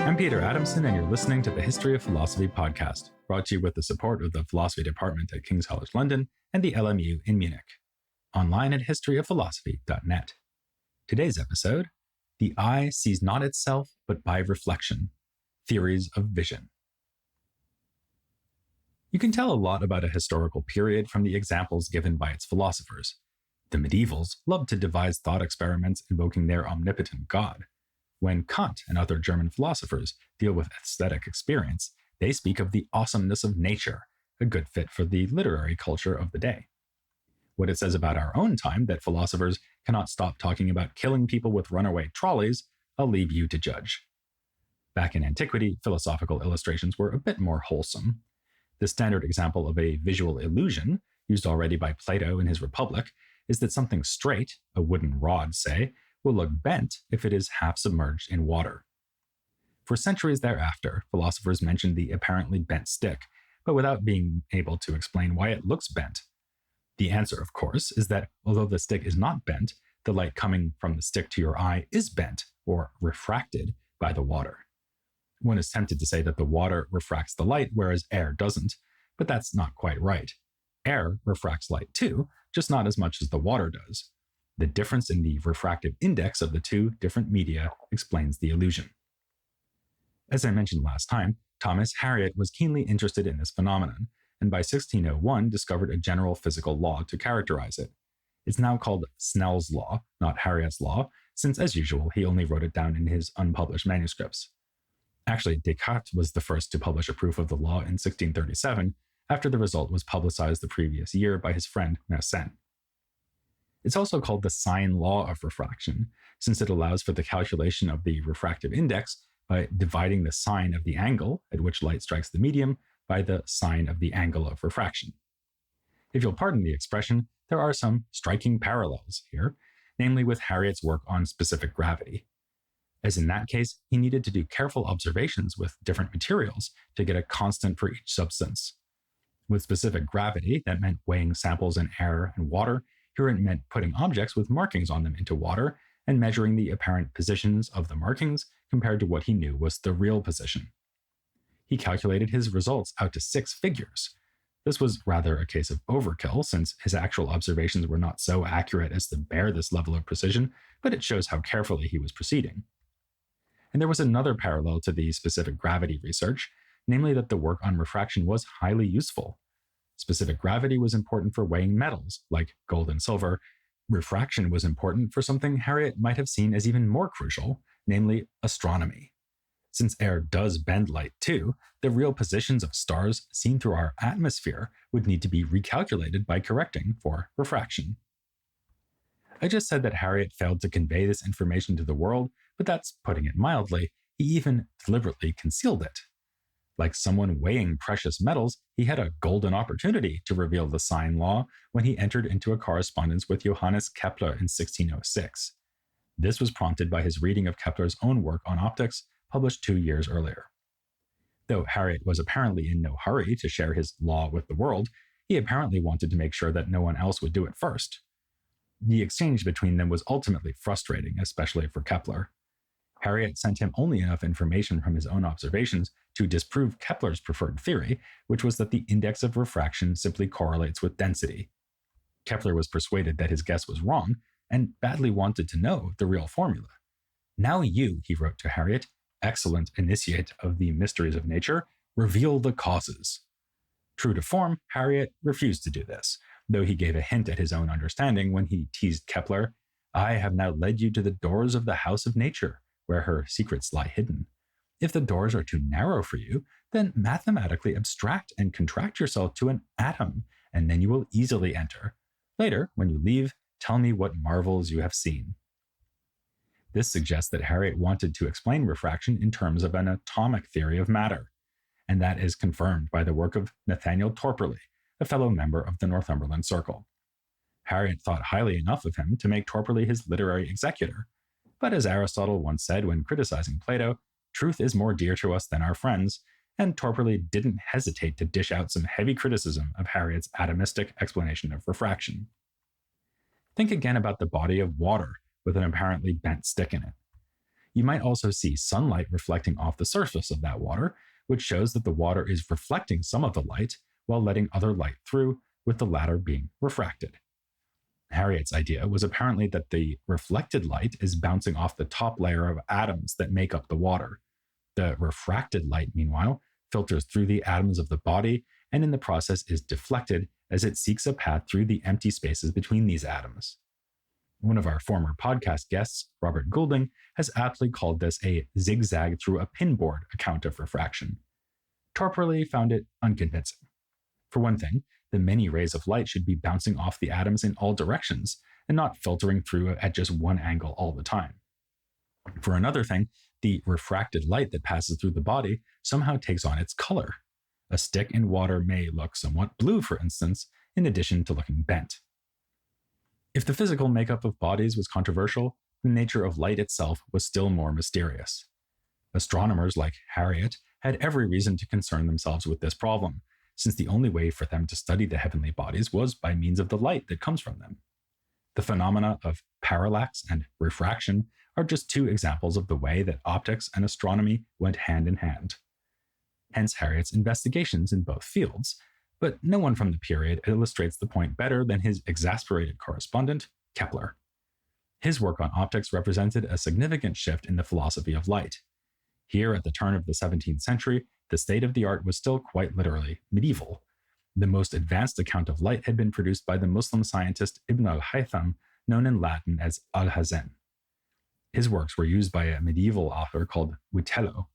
I'm Peter Adamson, and you're listening to the History of Philosophy podcast, brought to you with the support of the Philosophy Department at King's College London and the LMU in Munich. Online at historyofphilosophy.net. Today's episode, The Eye Sees Not Itself, but by Reflection. Theories of Vision. You can tell a lot about a historical period from the examples given by its philosophers. The medievals loved to devise thought experiments invoking their omnipotent god. When Kant and other German philosophers deal with aesthetic experience, they speak of the awesomeness of nature, a good fit for the literary culture of the day. What it says about our own time that philosophers cannot stop talking about killing people with runaway trolleys, I'll leave you to judge. Back in antiquity, philosophical illustrations were a bit more wholesome. The standard example of a visual illusion, used already by Plato in his Republic, is that something straight, a wooden rod, say, will look bent if it is half submerged in water. For centuries thereafter, philosophers mentioned the apparently bent stick, but without being able to explain why it looks bent. The answer, of course, is that although the stick is not bent, the light coming from the stick to your eye is bent, or refracted, by the water. One is tempted to say that the water refracts the light, whereas air doesn't, but that's not quite right. Air refracts light too, just not as much as the water does. The difference in the refractive index of the two different media explains the illusion. As I mentioned last time, Thomas Harriot was keenly interested in this phenomenon, and by 1601 discovered a general physical law to characterize it. It's now called Snell's law, not Harriot's law, since as usual he only wrote it down in his unpublished manuscripts. Actually, Descartes was the first to publish a proof of the law in 1637, after the result was publicized the previous year by his friend Mersenne. It's also called the sine law of refraction, since it allows for the calculation of the refractive index by dividing the sine of the angle at which light strikes the medium by the sine of the angle of refraction. If you'll pardon the expression, there are some striking parallels here, namely with Harriot's work on specific gravity. As in that case, he needed to do careful observations with different materials to get a constant for each substance. With specific gravity, that meant weighing samples in air and water. Here it meant putting objects with markings on them into water and measuring the apparent positions of the markings compared to what he knew was the real position. He calculated his results out to 6 figures. This was rather a case of overkill, since his actual observations were not so accurate as to bear this level of precision, but it shows how carefully he was proceeding. And there was another parallel to the specific gravity research, namely that the work on refraction was highly useful. Specific gravity was important for weighing metals, like gold and silver. Refraction was important for something Harriot might have seen as even more crucial, namely astronomy. Since air does bend light too, the real positions of stars seen through our atmosphere would need to be recalculated by correcting for refraction. I just said that Harriot failed to convey this information to the world, but that's putting it mildly. He even deliberately concealed it. Like someone weighing precious metals, he had a golden opportunity to reveal the sine law when he entered into a correspondence with Johannes Kepler in 1606. This was prompted by his reading of Kepler's own work on optics, published 2 years earlier. Though Harriot was apparently in no hurry to share his law with the world, he apparently wanted to make sure that no one else would do it first. The exchange between them was ultimately frustrating, especially for Kepler. Harriot sent him only enough information from his own observations to disprove Kepler's preferred theory, which was that the index of refraction simply correlates with density. Kepler was persuaded that his guess was wrong, and badly wanted to know the real formula. "Now you," he wrote to Harriot, "excellent initiate of the mysteries of nature, reveal the causes." True to form, Harriot refused to do this, though he gave a hint at his own understanding when he teased Kepler, "I have now led you to the doors of the house of nature, where her secrets lie hidden. If the doors are too narrow for you, then mathematically abstract and contract yourself to an atom, and then you will easily enter. Later, when you leave, tell me what marvels you have seen." This suggests that Harriot wanted to explain refraction in terms of an atomic theory of matter, and that is confirmed by the work of Nathaniel Torporley, a fellow member of the Northumberland Circle. Harriot thought highly enough of him to make Torporley his literary executor. But as Aristotle once said when criticizing Plato, truth is more dear to us than our friends, and Torporley didn't hesitate to dish out some heavy criticism of Harriot's atomistic explanation of refraction. Think again about the body of water with an apparently bent stick in it. You might also see sunlight reflecting off the surface of that water, which shows that the water is reflecting some of the light while letting other light through, with the latter being refracted. Harriot's idea was apparently that the reflected light is bouncing off the top layer of atoms that make up the water. The refracted light, meanwhile, filters through the atoms of the body and in the process is deflected as it seeks a path through the empty spaces between these atoms. One of our former podcast guests, Robert Goulding, has aptly called this a zigzag through a pinboard account of refraction. Torporelli found it unconvincing. For one thing, the many rays of light should be bouncing off the atoms in all directions and not filtering through at just one angle all the time. For another thing, the refracted light that passes through the body somehow takes on its color. A stick in water may look somewhat blue, for instance, in addition to looking bent. If the physical makeup of bodies was controversial, the nature of light itself was still more mysterious. Astronomers like Harriot had every reason to concern themselves with this problem, since the only way for them to study the heavenly bodies was by means of the light that comes from them. The phenomena of parallax and refraction are just two examples of the way that optics and astronomy went hand in hand. Hence Harriot's investigations in both fields, but no one from the period illustrates the point better than his exasperated correspondent, Kepler. His work on optics represented a significant shift in the philosophy of light. Here, at the turn of the 17th century, the state of the art was still quite literally medieval. The most advanced account of light had been produced by the Muslim scientist Ibn al-Haytham, known in Latin as Al-Hazen. His works were used by a medieval author called Witello.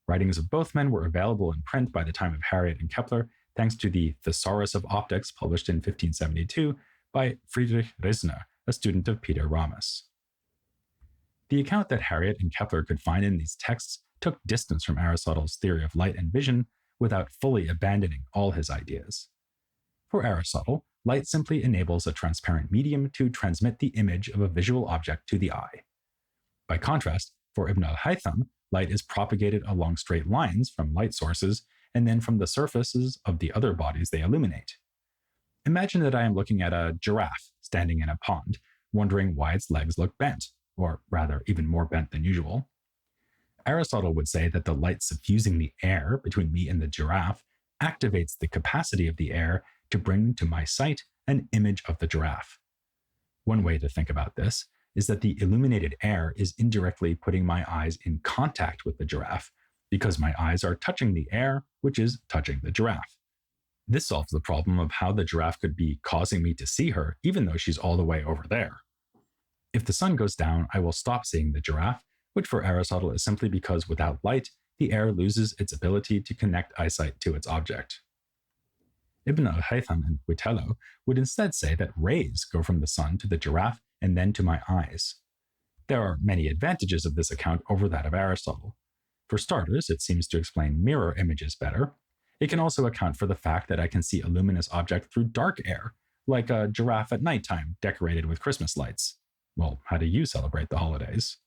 Writings of both men were available in print by the time of Harriot and Kepler, thanks to the Thesaurus of Optics published in 1572 by Friedrich Risner, a student of Peter Ramus. The account that Harriot and Kepler could find in these texts took distance from Aristotle's theory of light and vision without fully abandoning all his ideas. For Aristotle, light simply enables a transparent medium to transmit the image of a visual object to the eye. By contrast, for Ibn al-Haytham, light is propagated along straight lines from light sources and then from the surfaces of the other bodies they illuminate. Imagine that I am looking at a giraffe standing in a pond, wondering why its legs look bent, or rather, even more bent than usual. Aristotle would say that the light suffusing the air between me and the giraffe activates the capacity of the air to bring to my sight an image of the giraffe. One way to think about this is that the illuminated air is indirectly putting my eyes in contact with the giraffe, because my eyes are touching the air, which is touching the giraffe. This solves the problem of how the giraffe could be causing me to see her, even though she's all the way over there. If the sun goes down, I will stop seeing the giraffe, which for Aristotle is simply because without light, the air loses its ability to connect eyesight to its object. Ibn al-Haytham and Witello would instead say that rays go from the sun to the giraffe and then to my eyes. There are many advantages of this account over that of Aristotle. For starters, it seems to explain mirror images better. It can also account for the fact that I can see a luminous object through dark air, like a giraffe at nighttime decorated with Christmas lights. Well, how do you celebrate the holidays?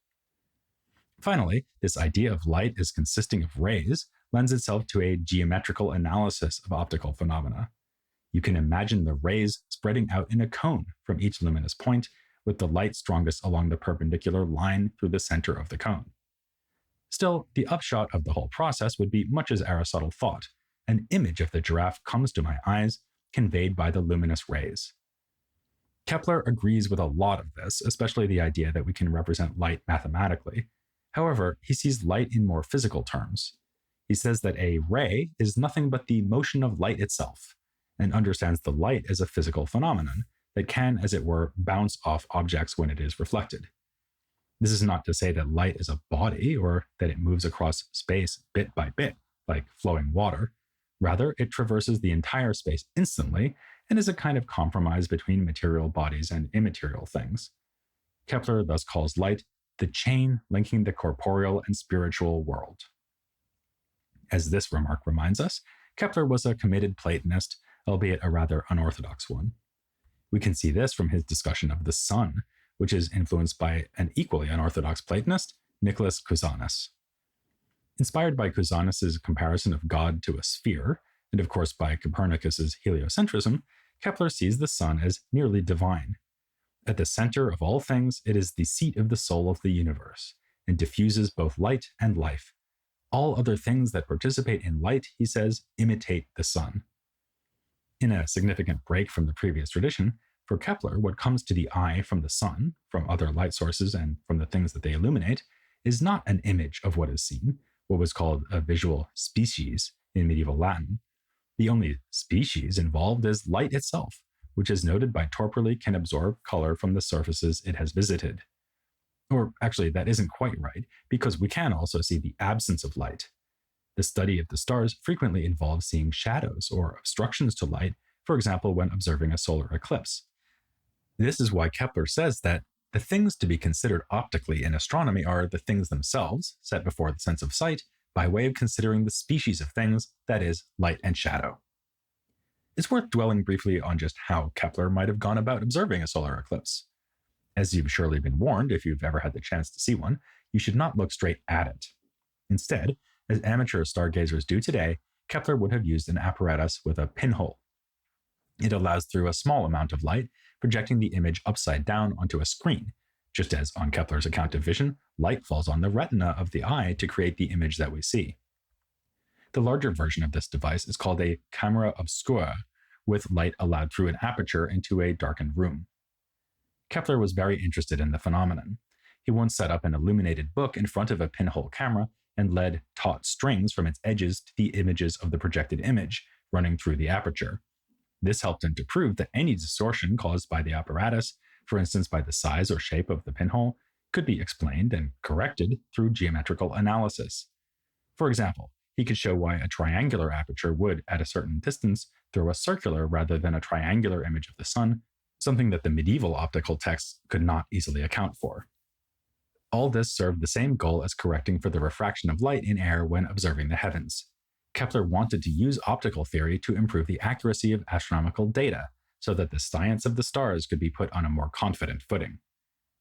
Finally, this idea of light as consisting of rays lends itself to a geometrical analysis of optical phenomena. You can imagine the rays spreading out in a cone from each luminous point, with the light strongest along the perpendicular line through the center of the cone. Still, the upshot of the whole process would be much as Aristotle thought. An image of the giraffe comes to my eyes, conveyed by the luminous rays. Kepler agrees with a lot of this, especially the idea that we can represent light mathematically. However, he sees light in more physical terms. He says that a ray is nothing but the motion of light itself, and understands the light as a physical phenomenon that can, as it were, bounce off objects when it is reflected. This is not to say that light is a body or that it moves across space bit by bit, like flowing water. Rather, it traverses the entire space instantly and is a kind of compromise between material bodies and immaterial things. Kepler thus calls light the chain linking the corporeal and spiritual world. As this remark reminds us, Kepler was a committed Platonist, albeit a rather unorthodox one. We can see this from his discussion of the sun, which is influenced by an equally unorthodox Platonist, Nicholas Cusanus. Inspired by Cusanus's comparison of God to a sphere, and of course by Copernicus's heliocentrism, Kepler sees the sun as nearly divine. At the center of all things, it is the seat of the soul of the universe, and diffuses both light and life. All other things that participate in light, he says, imitate the sun. In a significant break from the previous tradition, for Kepler, what comes to the eye from the sun, from other light sources, and from the things that they illuminate, is not an image of what is seen, what was called a visual species in medieval Latin. The only species involved is light itself, which is noted by Torporley can absorb color from the surfaces it has visited. Or actually, that isn't quite right, because we can also see the absence of light. The study of the stars frequently involves seeing shadows or obstructions to light, for example, when observing a solar eclipse. This is why Kepler says that the things to be considered optically in astronomy are the things themselves, set before the sense of sight, by way of considering the species of things, that is, light and shadow. It's worth dwelling briefly on just how Kepler might have gone about observing a solar eclipse. As you've surely been warned if you've ever had the chance to see one, you should not look straight at it. Instead, as amateur stargazers do today, Kepler would have used an apparatus with a pinhole. It allows through a small amount of light, projecting the image upside down onto a screen. Just as on Kepler's account of vision, light falls on the retina of the eye to create the image that we see. The larger version of this device is called a camera obscura, with light allowed through an aperture into a darkened room. Kepler was very interested in the phenomenon. He once set up an illuminated book in front of a pinhole camera and led taut strings from its edges to the images of the projected image, running through the aperture. This helped him to prove that any distortion caused by the apparatus, for instance by the size or shape of the pinhole, could be explained and corrected through geometrical analysis. For example, he could show why a triangular aperture would, at a certain distance, throw a circular rather than a triangular image of the sun, something that the medieval optical texts could not easily account for. All this served the same goal as correcting for the refraction of light in air when observing the heavens. Kepler wanted to use optical theory to improve the accuracy of astronomical data, so that the science of the stars could be put on a more confident footing.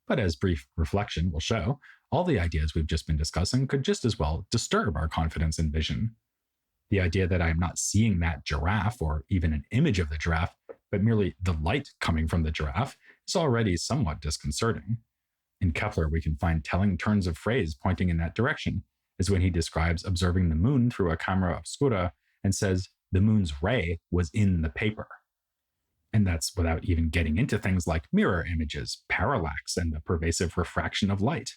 But as brief reflection will show, all the ideas we've just been discussing could just as well disturb our confidence in vision. The idea that I am not seeing that giraffe or even an image of the giraffe, but merely the light coming from the giraffe, is already somewhat disconcerting. In Kepler, we can find telling turns of phrase pointing in that direction, as when he describes observing the moon through a camera obscura and says the moon's ray was in the paper. And that's without even getting into things like mirror images, parallax, and the pervasive refraction of light.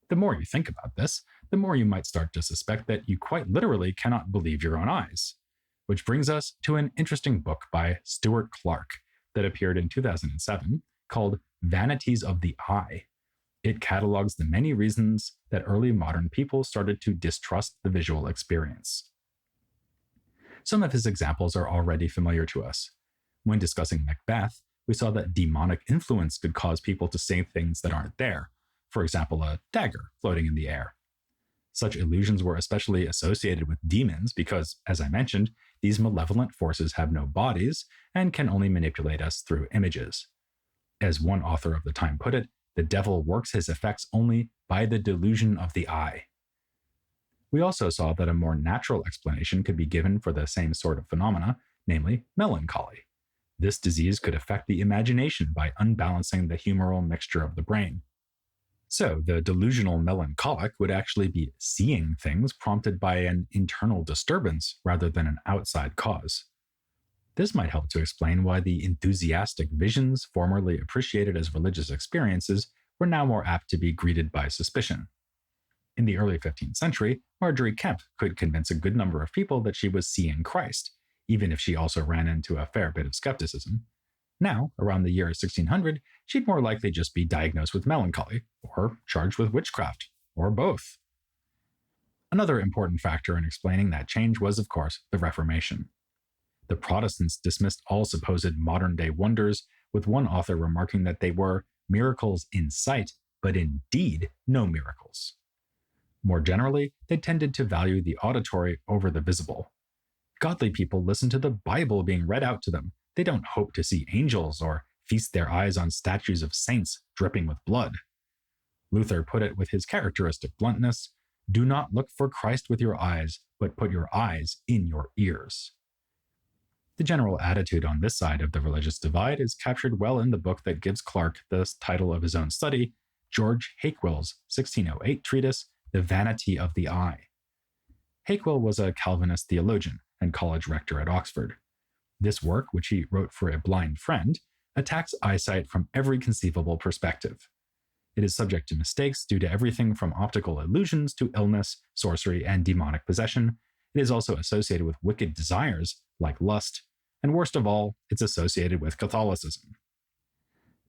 The more you think about this, the more you might start to suspect that you quite literally cannot believe your own eyes. Which brings us to an interesting book by Stuart Clark that appeared in 2007 called Vanities of the Eye. It catalogs the many reasons that early modern people started to distrust the visual experience. Some of his examples are already familiar to us. When discussing Macbeth, we saw that demonic influence could cause people to see things that aren't there, for example, a dagger floating in the air. Such illusions were especially associated with demons because, as I mentioned, these malevolent forces have no bodies and can only manipulate us through images. As one author of the time put it, the devil works his effects only by the delusion of the eye. We also saw that a more natural explanation could be given for the same sort of phenomena, namely melancholy. This disease could affect the imagination by unbalancing the humoral mixture of the brain. So, the delusional melancholic would actually be seeing things prompted by an internal disturbance rather than an outside cause. This might help to explain why the enthusiastic visions formerly appreciated as religious experiences were now more apt to be greeted by suspicion. In the early 15th century, Marjorie Kemp could convince a good number of people that she was seeing Christ, even if she also ran into a fair bit of skepticism. Now, around the year 1600, she'd more likely just be diagnosed with melancholy, or charged with witchcraft, or both. Another important factor in explaining that change was, of course, the Reformation. The Protestants dismissed all supposed modern-day wonders, with one author remarking that they were miracles in sight, but in deed no miracles. More generally, they tended to value the auditory over the visible. Godly people listen to the Bible being read out to them. They don't hope to see angels or feast their eyes on statues of saints dripping with blood. Luther put it with his characteristic bluntness, "Do not look for Christ with your eyes, but put your eyes in your ears." The general attitude on this side of the religious divide is captured well in the book that gives Clark the title of his own study, George Hakewill's 1608 treatise, The Vanity of the Eye. Hakewill was a Calvinist theologian and college rector at Oxford. This work, which he wrote for a blind friend, attacks eyesight from every conceivable perspective. It is subject to mistakes due to everything from optical illusions to illness, sorcery, and demonic possession. It is also associated with wicked desires, like lust, and worst of all, it's associated with Catholicism.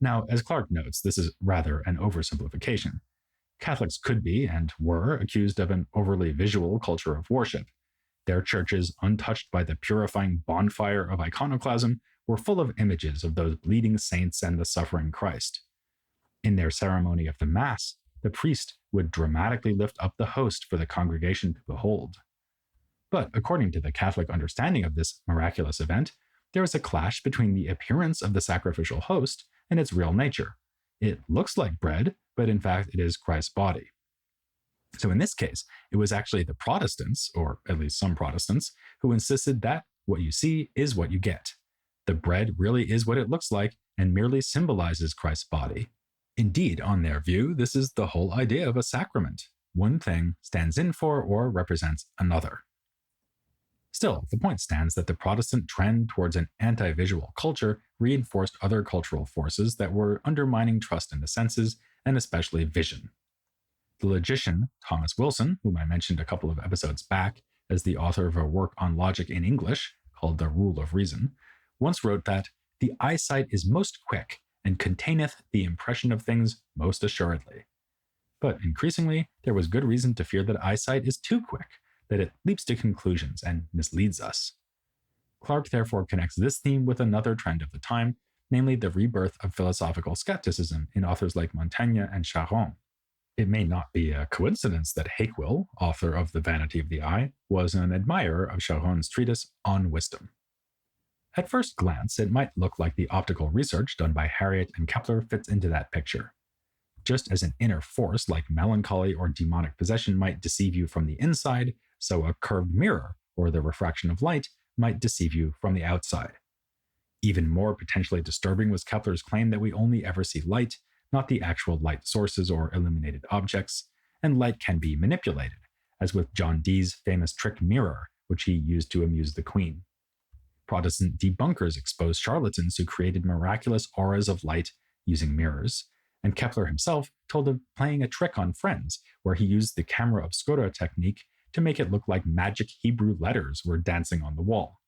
Now, as Clark notes, this is rather an oversimplification. Catholics could be, and were, accused of an overly visual culture of worship. Their churches, untouched by the purifying bonfire of iconoclasm, were full of images of those bleeding saints and the suffering Christ. In their ceremony of the Mass, the priest would dramatically lift up the host for the congregation to behold. But according to the Catholic understanding of this miraculous event, there is a clash between the appearance of the sacrificial host and its real nature. It looks like bread, but in fact it is Christ's body. So in this case, it was actually the Protestants, or at least some Protestants, who insisted that what you see is what you get. The bread really is what it looks like and merely symbolizes Christ's body. Indeed, on their view, this is the whole idea of a sacrament. One thing stands in for or represents another. Still, the point stands that the Protestant trend towards an anti-visual culture reinforced other cultural forces that were undermining trust in the senses, and especially vision. The logician Thomas Wilson, whom I mentioned a couple of episodes back as the author of a work on logic in English called The Rule of Reason, once wrote that the eyesight is most quick and containeth the impression of things most assuredly. But increasingly, there was good reason to fear that eyesight is too quick, that it leaps to conclusions and misleads us. Clark therefore connects this theme with another trend of the time, namely the rebirth of philosophical skepticism in authors like Montaigne and Charron. It may not be a coincidence that Hakewill, author of The Vanity of the Eye, was an admirer of Charron's treatise On Wisdom. At first glance, it might look like the optical research done by Harriot and Kepler fits into that picture. Just as an inner force like melancholy or demonic possession might deceive you from the inside, so a curved mirror, or the refraction of light, might deceive you from the outside. Even more potentially disturbing was Kepler's claim that we only ever see light, not the actual light sources or illuminated objects, and light can be manipulated, as with John Dee's famous trick mirror, which he used to amuse the Queen. Protestant debunkers exposed charlatans who created miraculous auras of light using mirrors, and Kepler himself told of playing a trick on friends, where he used the camera obscura technique to make it look like magic Hebrew letters were dancing on the wall.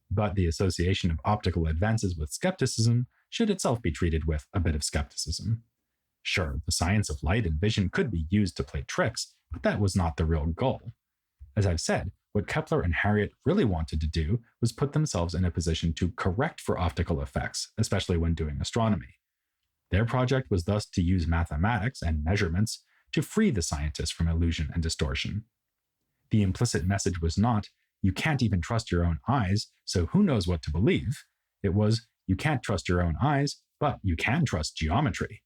But the association of optical advances with skepticism should itself be treated with a bit of skepticism. Sure, the science of light and vision could be used to play tricks, but that was not the real goal. As I've said, what Kepler and Harriot really wanted to do was put themselves in a position to correct for optical effects, especially when doing astronomy. Their project was thus to use mathematics and measurements to free the scientists from illusion and distortion. The implicit message was not, you can't even trust your own eyes, so who knows what to believe? It was, you can't trust your own eyes, but you can trust geometry.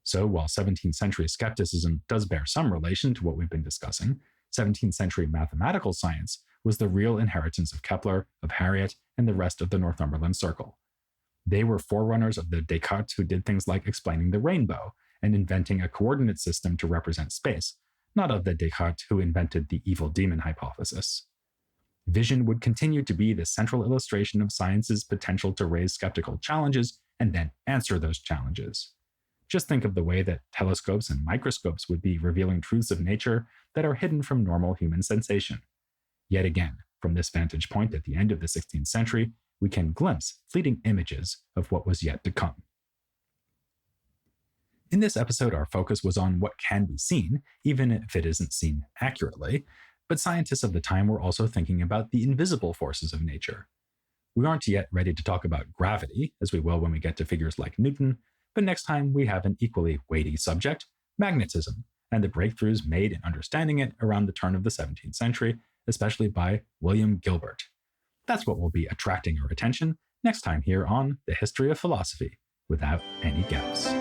So while 17th century skepticism does bear some relation to what we've been discussing, 17th century mathematical science was the real inheritance of Kepler, of Harriot, and the rest of the Northumberland Circle. They were forerunners of the Descartes who did things like explaining the rainbow and inventing a coordinate system to represent space, not of the Descartes who invented the evil demon hypothesis. Vision would continue to be the central illustration of science's potential to raise skeptical challenges and then answer those challenges. Just think of the way that telescopes and microscopes would be revealing truths of nature that are hidden from normal human sensation. Yet again, from this vantage point at the end of the 16th century, we can glimpse fleeting images of what was yet to come. In this episode, our focus was on what can be seen, even if it isn't seen accurately, but scientists of the time were also thinking about the invisible forces of nature. We aren't yet ready to talk about gravity, as we will when we get to figures like Newton, but next time we have an equally weighty subject, magnetism, and the breakthroughs made in understanding it around the turn of the 17th century, especially by William Gilbert. That's what will be attracting our attention next time here on The History of Philosophy, without any gaps.